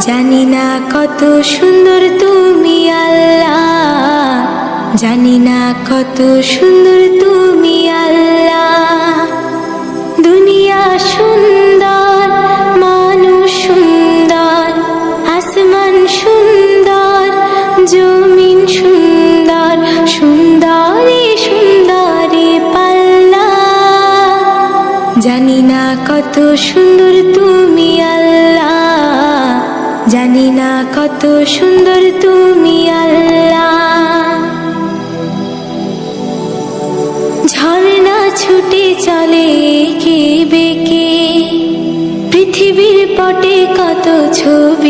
জানি না কত সুন্দর তুমি আল্লাহ, জানি না কত সুন্দর তুমি আল্লাহ। দুনিয়া সুন্দর, মানুষ সুন্দর, আসমান সুন্দর, জমিন সুন্দর, সুন্দরী সুন্দরী পাল্লা। জানি না কত সুন্দর তুমি আল্লাহ, জানি না কত সুন্দর তুমি আল্লাহ। ঝর্ণা ছুটে চলে এঁকে বেঁকে, পৃথিবীর পটে কত ছবি।